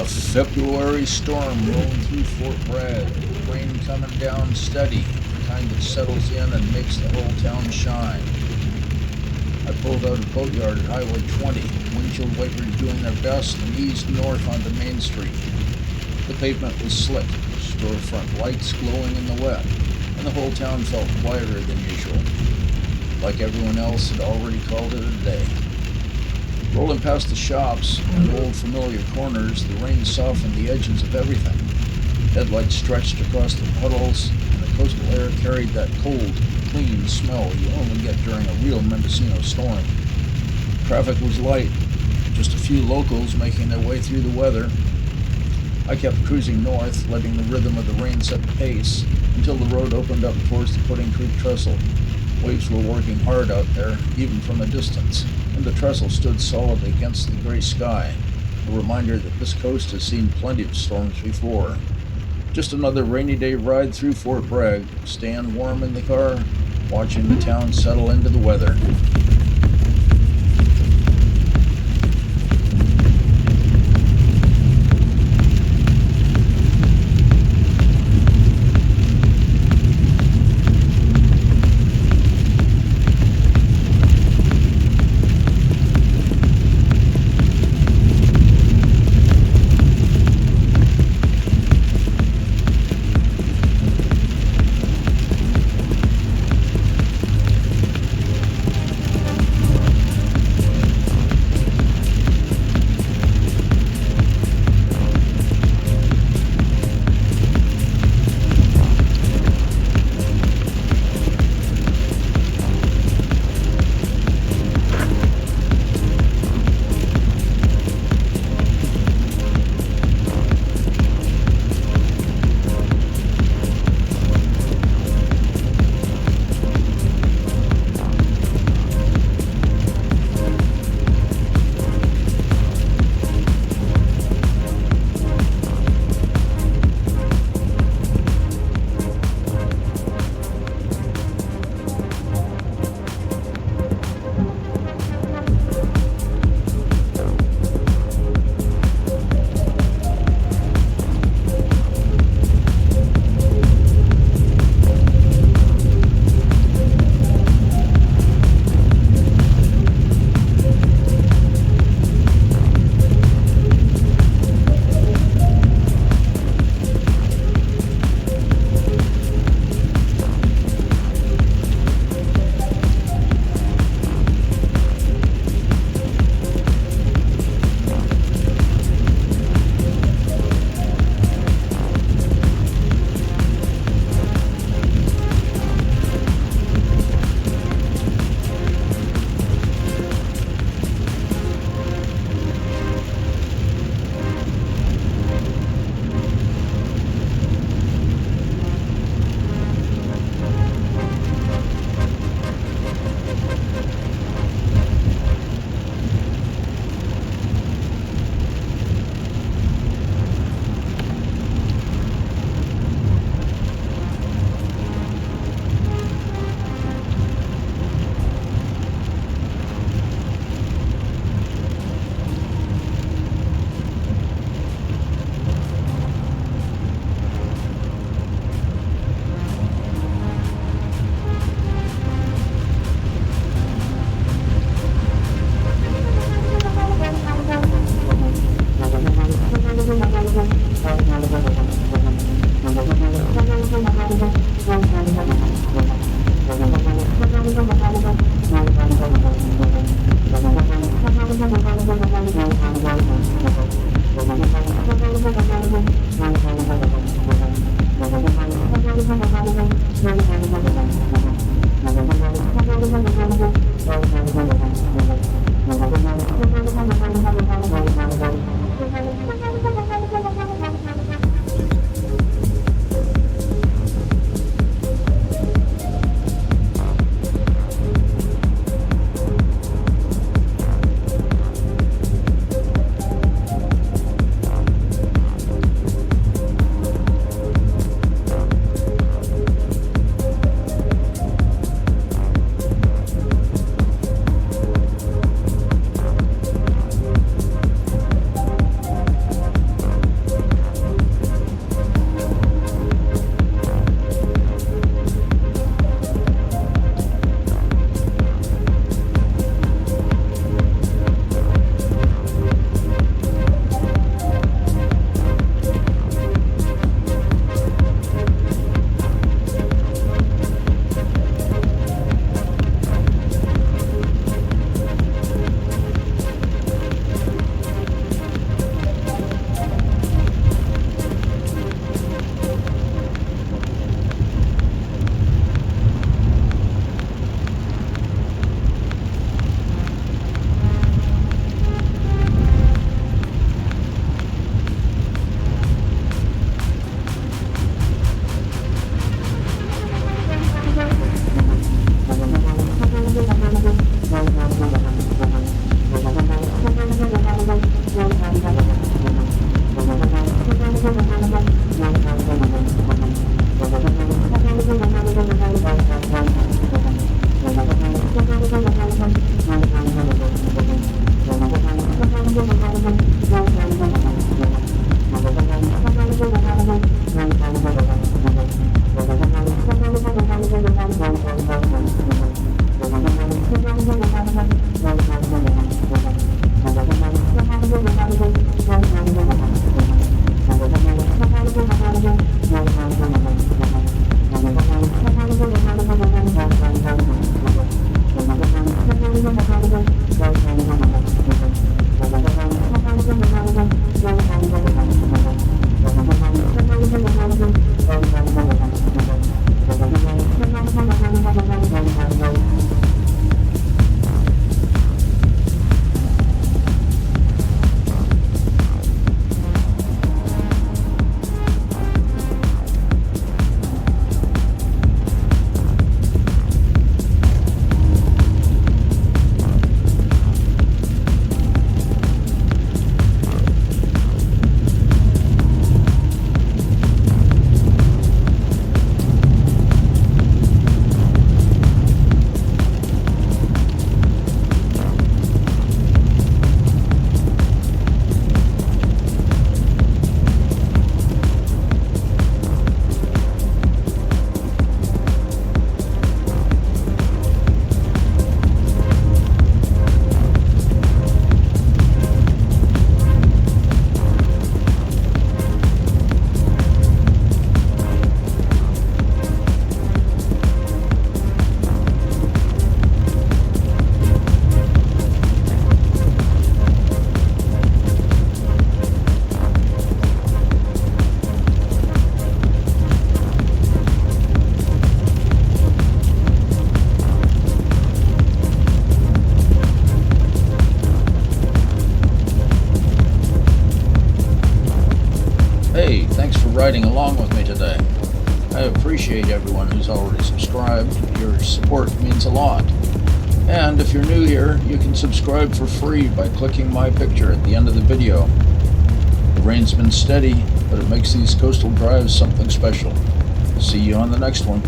A February storm rolling through Fort Bragg, rain coming down steady, the kind that settles in and makes the whole town shine. I pulled out of Boatyard at Highway 20, windshield wipers doing their best, and eased north onto Main Street. The pavement was slick, storefront lights glowing in the wet, and the whole town felt quieter than usual. Like everyone else had already called it a day. Rolling past the shops and old familiar corners, the rain softened the edges of everything. Headlights stretched across the puddles, and the coastal air carried that cold, clean smell you only get during a real Mendocino storm. Traffic was light, just a few locals making their way through the weather. I kept cruising north, letting the rhythm of the rain set the pace, until the road opened up towards the Pudding Creek Trestle. Waves were working hard out there, even from a distance, and the trestle stood solid against the gray sky, a reminder that this coast has seen plenty of storms before. Just another rainy day ride through Fort Bragg, staying warm in the car, watching the town settle into the weather. riding along with me today. I appreciate everyone who's already subscribed. Your support means a lot. And if you're new here, you can subscribe for free by clicking my picture at the end of the video. The rain's been steady, but it makes these coastal drives something special. See you on the next one.